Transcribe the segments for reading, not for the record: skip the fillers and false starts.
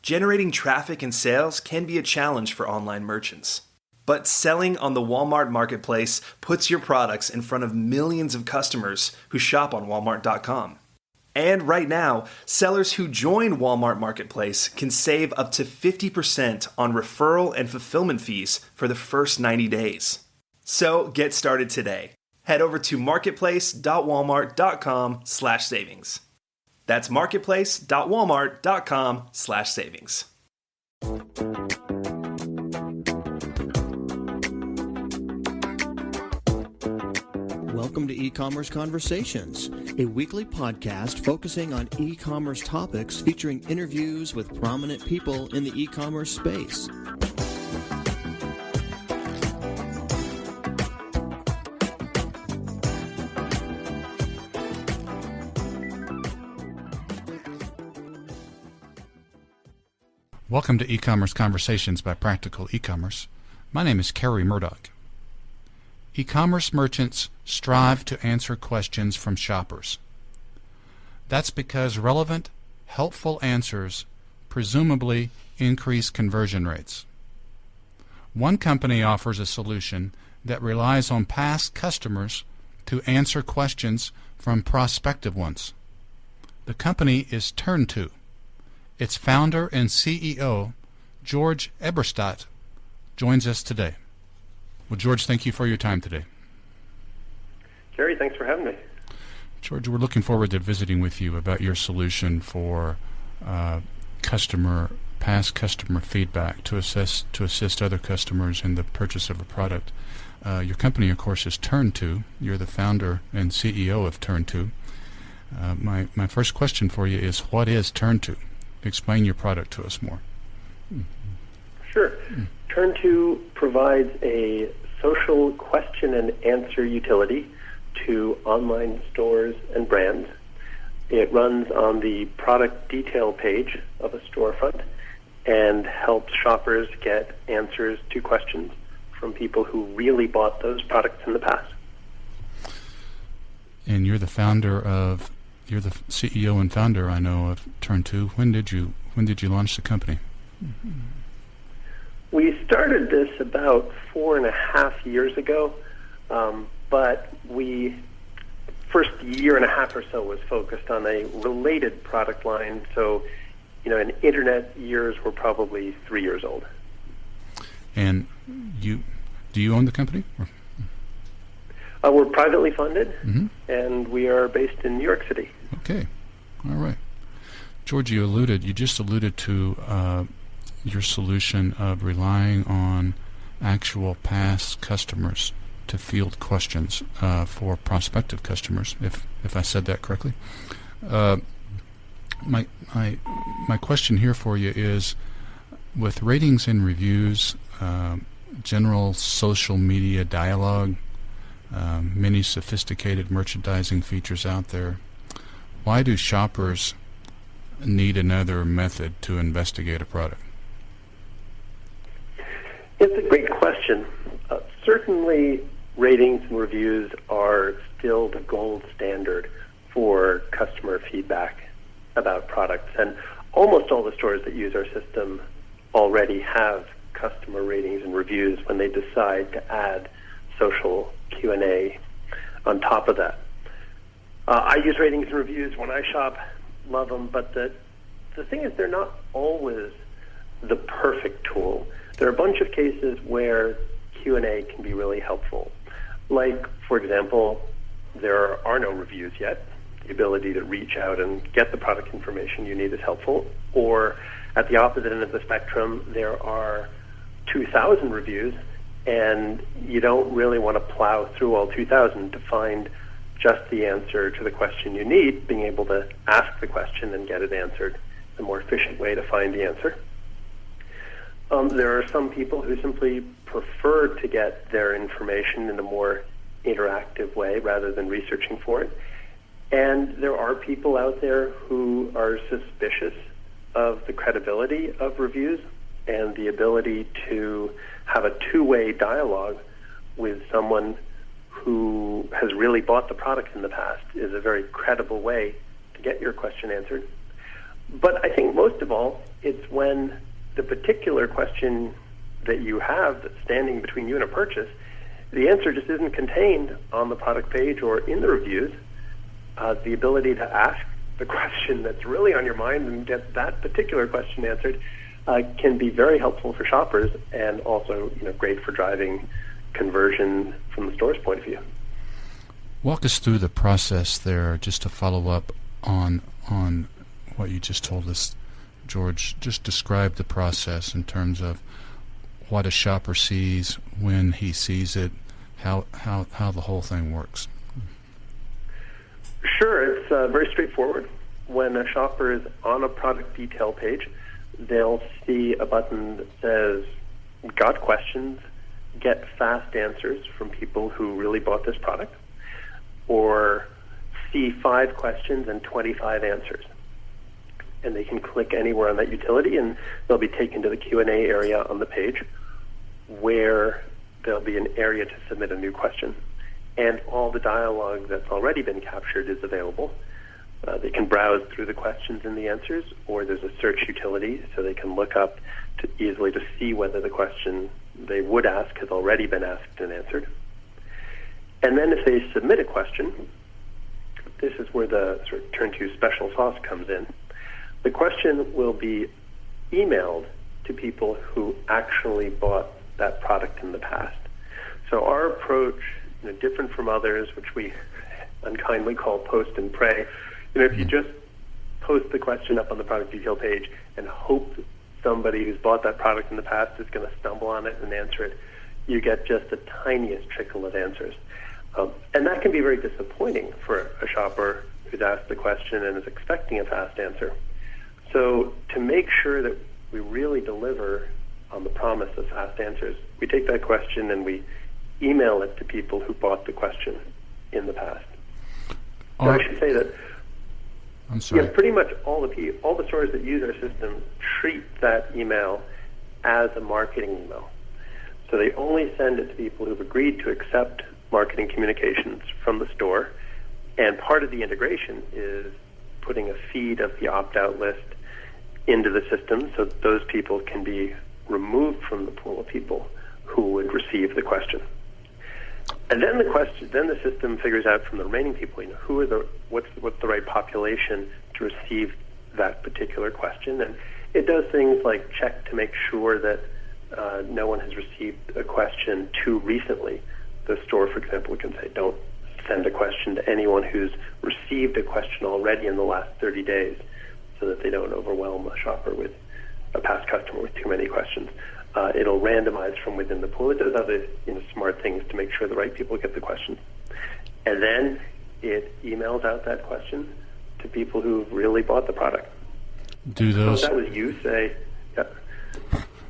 Generating traffic and sales can be a challenge for online merchants. But selling on the Walmart Marketplace puts your products in front of millions of customers who shop on Walmart.com. And right now, sellers who join Walmart Marketplace can save up to 50% on referral and fulfillment fees for the first 90 days. So get started today. Head over to marketplace.walmart.com/savings. That's marketplace.walmart.com/savings. Welcome to E-Commerce Conversations, a weekly podcast focusing on e-commerce topics featuring interviews with prominent people in the e-commerce space. Welcome to E-Commerce Conversations by Practical E-Commerce. My name is Kerry Murdoch. E-commerce merchants strive to answer questions from shoppers. That's because relevant, helpful answers presumably increase conversion rates. One company offers a solution that relies on past customers to answer questions from prospective ones. The company is TurnTo. Its founder and CEO, George Eberstadt, joins us today. Well, George, thank you for your time today. Gary, thanks for having me. George, we're looking forward to visiting with you about your solution for past customer feedback to assist other customers in the purchase of a product. Your company, of course, is TurnTo. You're the founder and CEO of TurnTo. My first question for you is, what is TurnTo? Explain your product to us more. Sure. TurnTo provides a social question and answer utility to online stores and brands. It runs on the product detail page of a storefront and helps shoppers get answers to questions from people who really bought those products in the past. And you're the CEO and founder, I know, of TurnTo. When did you launch the company? We started this about 4.5 years ago, but first year and a half or so was focused on a related product line. So, in internet years, we're probably 3 years old. And do you own the company? We're privately funded, and we are based in New York City. Okay, all right. George, you just alluded to your solution of relying on actual past customers to field questions for prospective customers, if I said that correctly. My question here for you is, with ratings and reviews, general social media dialogue, many sophisticated merchandising features out there, why do shoppers need another method to investigate a product? It's a great question. Certainly, ratings and reviews are still the gold standard for customer feedback about products, and almost all the stores that use our system already have customer ratings and reviews when they decide to add social Q&A on top of that. I use ratings and reviews when I shop, love them, but the thing is, they're not always the perfect tool. There are a bunch of cases where Q&A can be really helpful. Like, for example, there are no reviews yet. The ability to reach out and get the product information you need is helpful. Or at the opposite end of the spectrum, there are 2,000 reviews, and you don't really want to plow through all 2,000 to find just the answer to the question you need. Being able to ask the question and get it answered is a more efficient way to find the answer. There are some people who simply prefer to get their information in a more interactive way rather than researching for it. And there are people out there who are suspicious of the credibility of reviews, and the ability to have a two-way dialogue with someone who has really bought the product in the past is a very credible way to get your question answered. But I think most of all, it's when the particular question that you have that's standing between you and a purchase, the answer just isn't contained on the product page or in the reviews. The ability to ask the question that's really on your mind and get that particular question answered can be very helpful for shoppers, and also great for driving conversion from the store's point of view. Walk us through the process there, just to follow up on what you just told us, George. Just describe the process in terms of what a shopper sees, when he sees it, how the whole thing works. Sure, it's very straightforward. When a shopper is on a product detail page, they'll see a button that says, "Got questions? Get fast answers from people who really bought this product," or "See 5 questions and 25 answers." And they can click anywhere on that utility, and they'll be taken to the Q&A area on the page, where there'll be an area to submit a new question. And all the dialogue that's already been captured is available. They can browse through the questions and the answers, or there's a search utility so they can look up easily to see whether the question they would ask has already been asked and answered. And then if they submit a question, this is where the sort of TurnTo special sauce comes in. The question will be emailed to people who actually bought that product in the past. So our approach, different from others, which we unkindly call post and pray. If you just post the question up on the product detail page and hope somebody who's bought that product in the past is going to stumble on it and answer it, you get just the tiniest trickle of answers. And that can be very disappointing for a shopper who's asked the question and is expecting a fast answer. So to make sure that we really deliver on the promise of fast answers, we take that question and we email it to people who bought the question in the past. So I should say that pretty much all the stores that use our system treat that email as a marketing email. So they only send it to people who've agreed to accept marketing communications from the store. And part of the integration is putting a feed of the opt-out list into the system so that those people can be removed from the pool of people who would receive the question. And then the system figures out from the remaining people, what's the right population to receive that particular question, and it does things like check to make sure that no one has received a question too recently. The store, for example, can say, don't send a question to anyone who's received a question already in the last 30 days, so that they don't overwhelm a shopper with a past customer with too many questions. It'll randomize from within the pool. It does other smart things to make sure the right people get the questions. And then it emails out that question to people who really bought the product. So if that was you, say, yeah.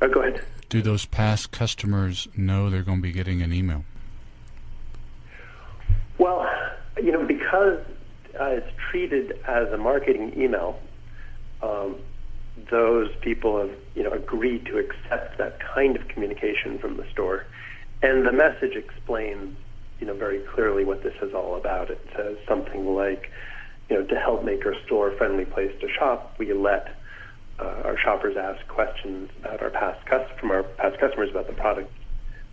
Oh, go ahead. Do those past customers know they're going to be getting an email? Well, because it's treated as a marketing email, those people have agreed to accept that kind of communication from the store, and the message explains very clearly what this is all about. It says something like, to help make our store a friendly place to shop, we let our shoppers ask questions about from our past customers about the product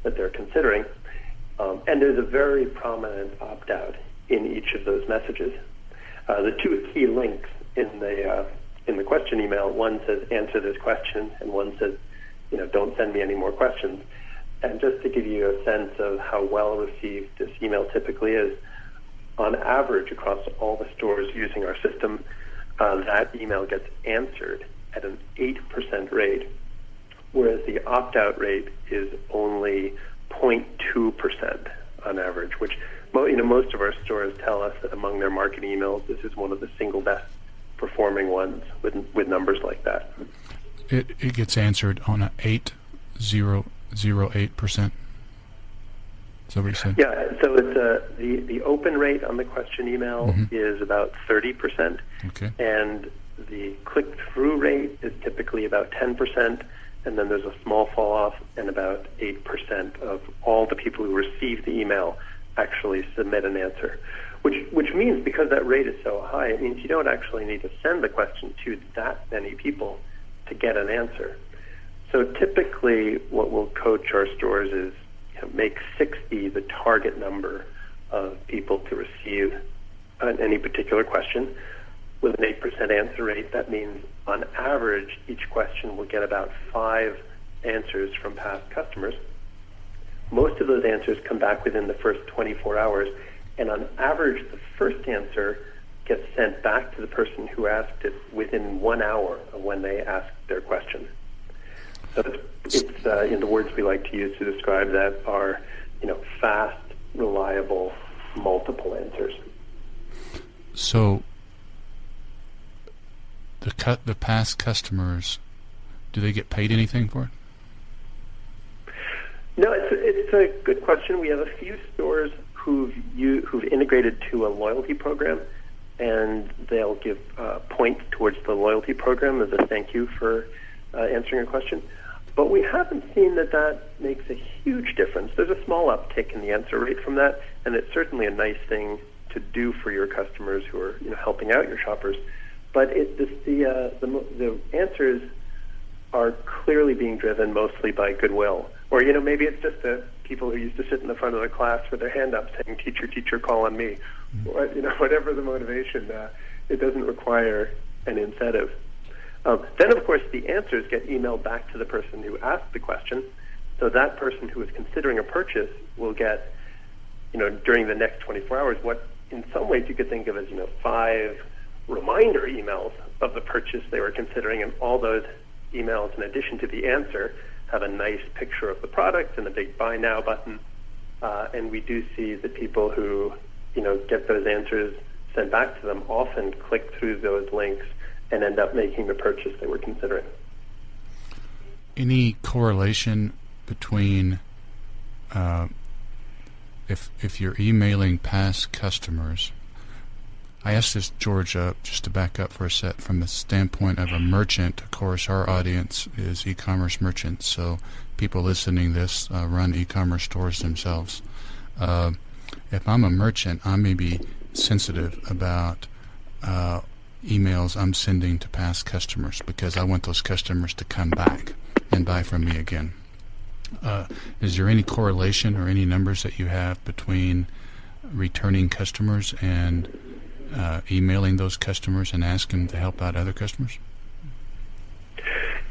that they're considering, and there's a very prominent opt-out in each of those messages. The two key links in the question email, one says answer this question, and one says, don't send me any more questions. And just to give you a sense of how well received this email typically is, on average across all the stores using our system, that email gets answered at an 8% rate, whereas the opt-out rate is only 0.2% on average, which most of our stores tell us that among their marketing emails, this is one of the single best performing ones with numbers like that. It gets answered on a 8.008%. Is that what you said? Yeah, so it's the open rate on the question email is about 30%, okay, and the click-through rate is typically about 10%, and then there's a small fall-off, and about 8% of all the people who receive the email actually submit an answer, which means because that rate is so high, it means you don't actually need to send the question to that many people to get an answer. So typically what we'll coach our stores is make 60 the target number of people to receive any particular question. With an 8% answer rate, that means on average each question will get about 5 answers from past customers. Most of those answers come back within the first 24 hours, and on average the first answer gets sent back to the person who asked it within 1 hour of when they asked their question. So it's in the words we like to use to describe that are, fast, reliable, multiple answers. So the past customers, do they get paid anything for it? No, it's a good question. We have a few stores who've integrated to a loyalty program, and they'll give points towards the loyalty program as a thank you for answering a question. But we haven't seen that makes a huge difference. There's a small uptick in the answer rate from that, and it's certainly a nice thing to do for your customers who are helping out your shoppers. But the answers are clearly being driven mostly by goodwill. Or, maybe it's just the people who used to sit in the front of the class with their hand up saying, teacher, teacher, call on me. Or, whatever the motivation, it doesn't require an incentive. Then, of course, the answers get emailed back to the person who asked the question. So that person who is considering a purchase will get, during the next 24 hours, what in some ways you could think of as, 5 reminder emails of the purchase they were considering, and all those emails, in addition to the answer, have a nice picture of the product and a big buy now button. And we do see that people who, get those answers sent back to them often click through those links and end up making the purchase they were considering. Any correlation between if you're emailing past customers? I asked this, George, just to back up for a sec, from the standpoint of a merchant. Of course, our audience is e-commerce merchants, so people listening to this run e-commerce stores themselves. If I'm a merchant, I may be sensitive about emails I'm sending to past customers because I want those customers to come back and buy from me again. Is there any correlation or any numbers that you have between returning customers and emailing those customers and asking them to help out other customers?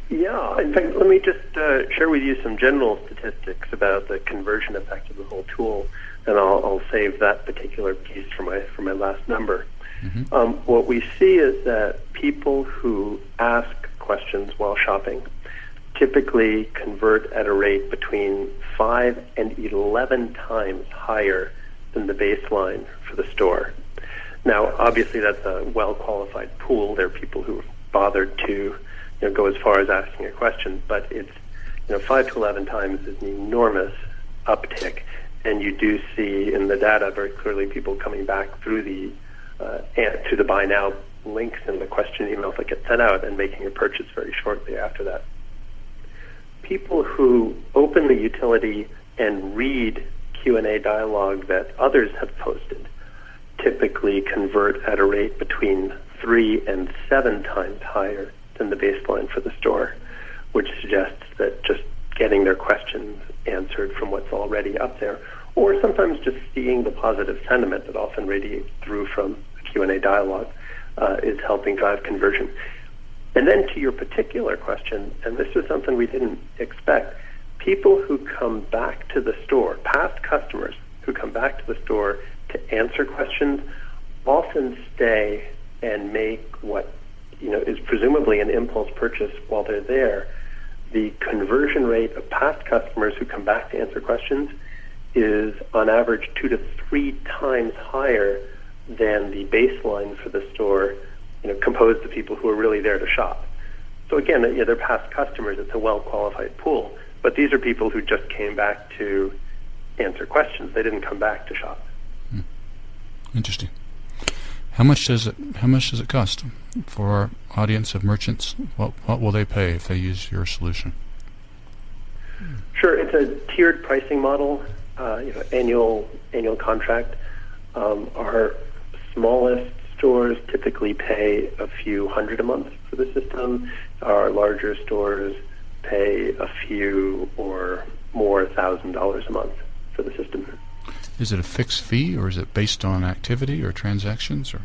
Yeah, in fact, let me just share with you some general statistics about the conversion effect of the whole tool, and I'll save that particular piece for my last number. Mm-hmm. What we see is that people who ask questions while shopping typically convert at a rate between 5 and 11 times higher than the baseline for the store. Now, obviously, that's a well-qualified pool. There are people who have bothered to go as far as asking a question, but it's 5 to 11 times is an enormous uptick, and you do see in the data very clearly people coming back through the to the buy now links in the question emails that get sent out and making a purchase very shortly after that. People who open the utility and read Q&A dialogue that others have posted typically convert at a rate between 3 and 7 times higher than the baseline for the store, which suggests that just getting their questions answered from what's already up there, or sometimes just seeing the positive sentiment that often radiates through from a Q&A dialogue, is helping drive conversion. And then to your particular question, and this is something we didn't expect, people who come back to the store, past customers who come back to the store to answer questions, often stay and make what is presumably an impulse purchase while they're there. The conversion rate of past customers who come back to answer questions is on average 2 to 3 times higher than the baseline for the store, composed of people who are really there to shop. So again, they're past customers. It's a well-qualified pool, but these are people who just came back to answer questions. They didn't come back to shop. Interesting. How much does it cost for our audience of merchants? What will they pay if they use your solution? Sure, it's a tiered pricing model. Annual contract. Our smallest stores typically pay a few hundred a month for the system. Our larger stores pay a few or more $1,000 a month for the system. Is it a fixed fee, or is it based on activity or transactions? Or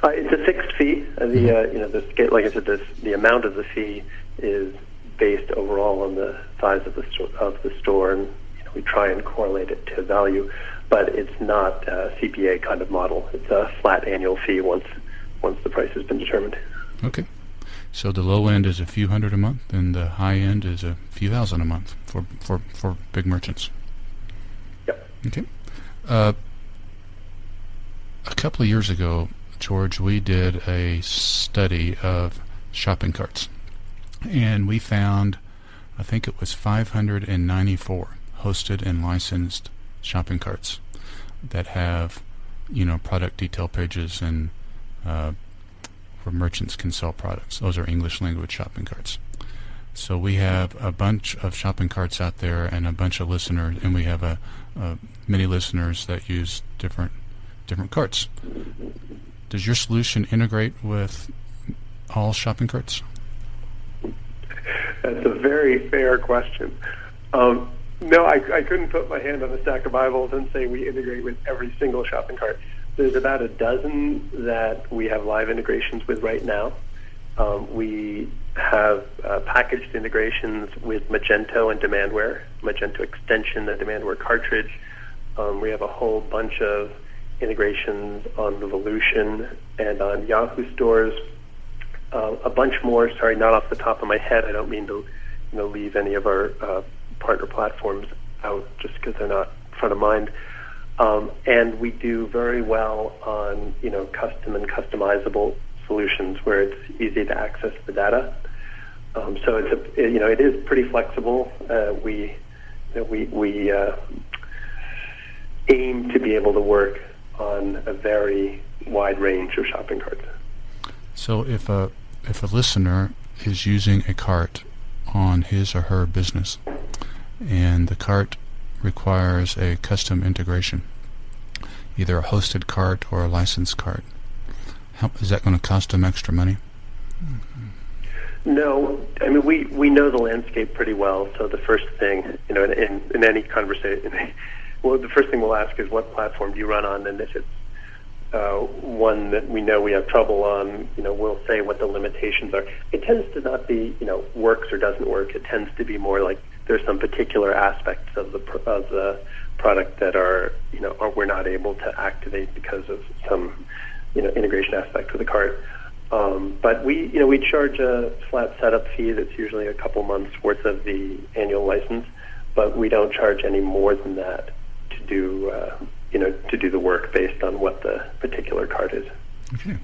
it's a fixed fee. The scale, like I said, the amount of the fee is based overall on the size of the store, and we try and correlate it to value. But it's not a CPA kind of model. It's a flat annual fee once the price has been determined. Okay. So the low end is a few hundred a month, and the high end is a few thousand a month for big merchants. Yep. Okay. A couple of years ago, George, we did a study of shopping carts, and we found, I think it was 594 hosted and licensed shopping carts that have, product detail pages and where merchants can sell products. Those are English language shopping carts. So we have a bunch of shopping carts out there and a bunch of listeners, and we have many listeners that use different carts. Does your solution integrate with all shopping carts? That's a very fair question. No, I couldn't put my hand on a stack of Bibles and say we integrate with every single shopping cart. There's about a dozen that we have live integrations with right now. We have packaged integrations with Magento and Demandware, Magento extension, the Demandware cartridge. We have a whole bunch of integrations on Revolution and on Yahoo stores. A bunch more, sorry, not off the top of my head. I don't mean to leave any of our partner platforms out just because they're not front of mind. And we do very well on custom and customizable solutions where it's easy to access the data. So it is pretty flexible. We aim to be able to work on a very wide range of shopping carts. So if a listener is using a cart on his or her business, and the cart requires a custom integration, either a hosted cart or a licensed cart, is that going to cost them extra money? No, I mean we know the landscape pretty well. So the first thing, in any conversation, well, the first thing we'll ask is what platform do you run on, and if it's one that we know we have trouble on, we'll say what the limitations are. It tends to not be, works or doesn't work. It tends to be more like there's some particular aspects of the product that are, we're not able to activate because of some, integration aspect with the cart. But we charge a flat setup fee that's usually a couple months worth of the annual license, but we don't charge any more than that to do the work based on what the particular cart is. Okay.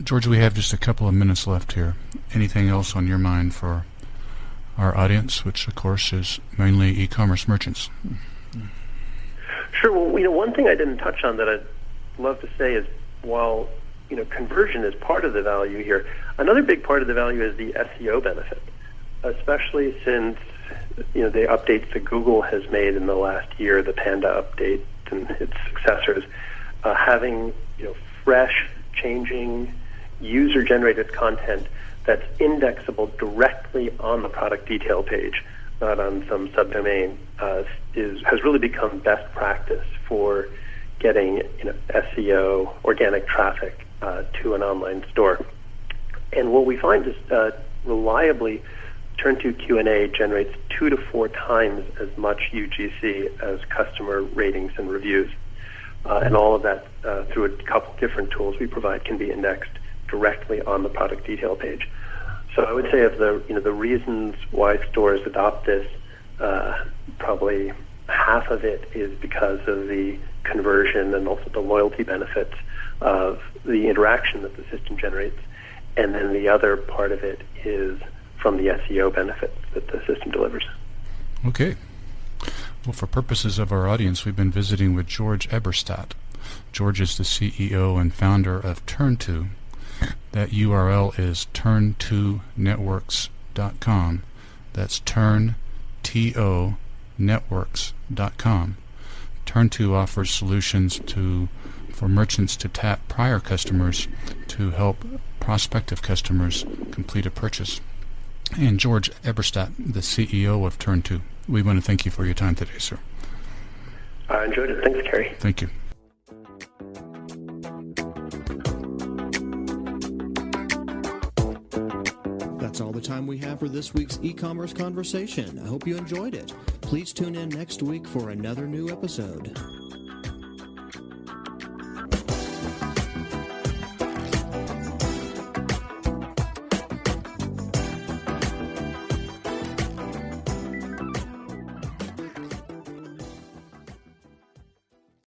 George, we have just a couple of minutes left here. Anything else on your mind for our audience, which of course is mainly e-commerce merchants? Sure. Well, one thing I didn't touch on that I'd love to say is while conversion is part of the value here, another big part of the value is the SEO benefit, especially since the updates that Google has made in the last year, the Panda update and its successors, having fresh, changing, user-generated content that's indexable directly on the product detail page, not on some subdomain, has really become best practice for getting SEO, organic traffic to an online store. And what we find is reliably, TurnTo Q&A generates 2 to 4 times as much UGC as customer ratings and reviews. And all of that through a couple different tools we provide can be indexed directly on the product detail page. So I would say of the reasons why stores adopt this, probably half of it is because of the conversion and also the loyalty benefits of the interaction that the system generates. And then the other part of it is from the SEO benefits that the system delivers. Okay. Well, for purposes of our audience, we've been visiting with George Eberstadt. George is the CEO and founder of TurnTo. That URL is TurnToNetworks.com. That's TurnToNetworks.com. TurnTo offers solutions for merchants to tap prior customers to help prospective customers complete a purchase. And George Eberstadt, the CEO of TurnTo, we want to thank you for your time today, sir. I enjoyed it. Thanks, Kerry. Thank you. That's all the time we have for this week's e-commerce conversation. I hope you enjoyed it. Please tune in next week for another new episode.